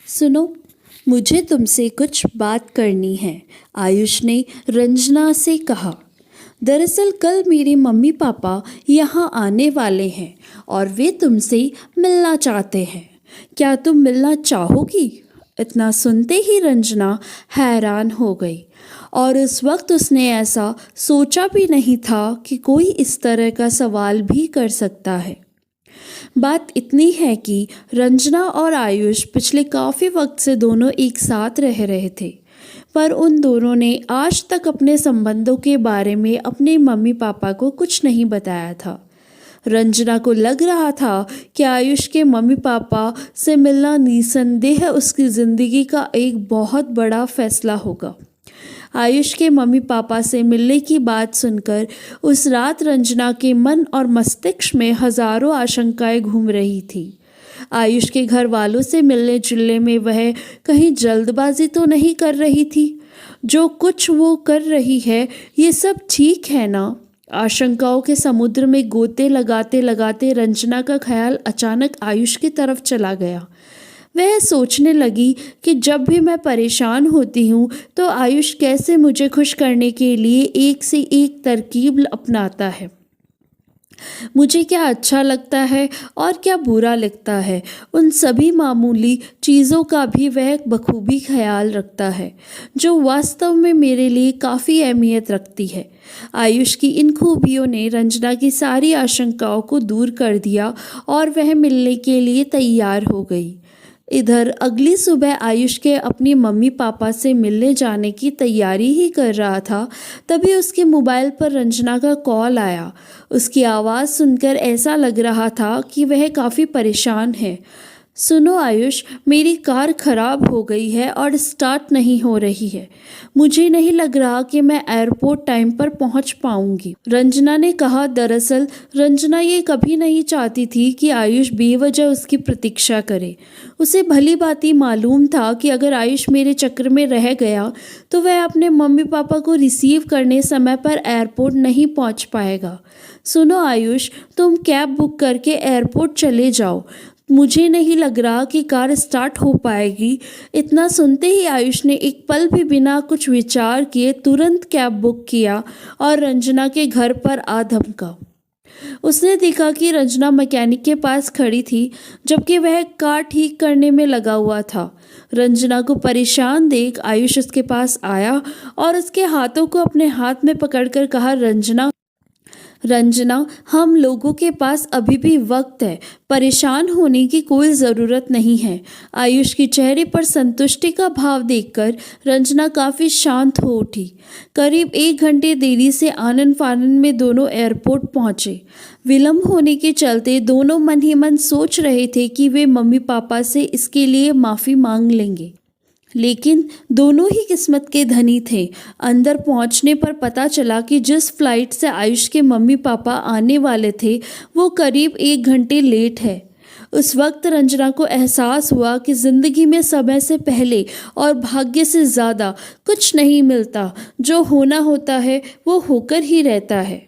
सुनो, मुझे तुमसे कुछ बात करनी है, आयुष ने रंजना से कहा। दरअसल कल मेरे मम्मी पापा यहाँ आने वाले हैं और वे तुमसे मिलना चाहते हैं। क्या तुम मिलना चाहोगी? इतना सुनते ही रंजना हैरान हो गई और उस वक्त उसने ऐसा सोचा भी नहीं था कि कोई इस तरह का सवाल भी कर सकता है। बात इतनी है कि रंजना और आयुष पिछले काफ़ी वक्त से दोनों एक साथ रह रहे थे, पर उन दोनों ने आज तक अपने संबंधों के बारे में अपने मम्मी पापा को कुछ नहीं बताया था। रंजना को लग रहा था कि आयुष के मम्मी पापा से मिलना निसंदेह उसकी ज़िंदगी का एक बहुत बड़ा फैसला होगा। आयुष के मम्मी पापा से मिलने की बात सुनकर उस रात रंजना के मन और मस्तिष्क में हजारों आशंकाएं घूम रही थी। आयुष के घर वालों से मिलने जुलने में वह कहीं जल्दबाजी तो नहीं कर रही थी? जो कुछ वो कर रही है ये सब ठीक है ना? आशंकाओं के समुद्र में गोते लगाते लगाते रंजना का ख्याल अचानक आयुष की तरफ चला गया। वह सोचने लगी कि जब भी मैं परेशान होती हूँ तो आयुष कैसे मुझे खुश करने के लिए एक से एक तरकीब अपनाता है। मुझे क्या अच्छा लगता है और क्या बुरा लगता है, उन सभी मामूली चीज़ों का भी वह बखूबी ख्याल रखता है, जो वास्तव में मेरे लिए काफ़ी अहमियत रखती है। आयुष की इन खूबियों ने रंजना की सारी आशंकाओं को दूर कर दिया और वह मिलने के लिए तैयार हो गई। इधर अगली सुबह आयुष के अपनी मम्मी पापा से मिलने जाने की तैयारी ही कर रहा था, तभी उसके मोबाइल पर रंजना का कॉल आया। उसकी आवाज़ सुनकर ऐसा लग रहा था कि वह काफ़ी परेशान है। सुनो आयुष, मेरी कार ख़राब हो गई है और स्टार्ट नहीं हो रही है। मुझे नहीं लग रहा कि मैं एयरपोर्ट टाइम पर पहुंच पाऊंगी, रंजना ने कहा। दरअसल रंजना ये कभी नहीं चाहती थी कि आयुष बेवजह उसकी प्रतीक्षा करे। उसे भली भांति मालूम था कि अगर आयुष मेरे चक्कर में रह गया तो वह अपने मम्मी पापा को रिसीव करने समय पर एयरपोर्ट नहीं पहुंच पाएगा। सुनो आयुष, तुम कैब बुक करके एयरपोर्ट चले जाओ। मुझे नहीं लग रहा कि कार स्टार्ट हो पाएगी। इतना सुनते ही आयुष ने एक पल भी बिना कुछ विचार किए तुरंत कैब बुक किया और रंजना के घर पर आ धमका। उसने देखा कि रंजना मैकेनिक के पास खड़ी थी, जबकि वह कार ठीक करने में लगा हुआ था। रंजना को परेशान देख आयुष उसके पास आया और उसके हाथों को अपने हाथ में पकड़कर कहा, रंजना, हम लोगों के पास अभी भी वक्त है, परेशान होने की कोई ज़रूरत नहीं है। आयुष के चेहरे पर संतुष्टि का भाव देखकर रंजना काफ़ी शांत हो उठी। करीब 1 घंटे देरी से आनन फानन में दोनों एयरपोर्ट पहुंचे। विलंब होने के चलते दोनों मन ही मन सोच रहे थे कि वे मम्मी पापा से इसके लिए माफ़ी मांग लेंगे, लेकिन दोनों ही किस्मत के धनी थे। अंदर पहुंचने पर पता चला कि जिस फ्लाइट से आयुष के मम्मी पापा आने वाले थे वो करीब 1 घंटे लेट है। उस वक्त रंजना को एहसास हुआ कि ज़िंदगी में समय से पहले और भाग्य से ज़्यादा कुछ नहीं मिलता। जो होना होता है वो होकर ही रहता है।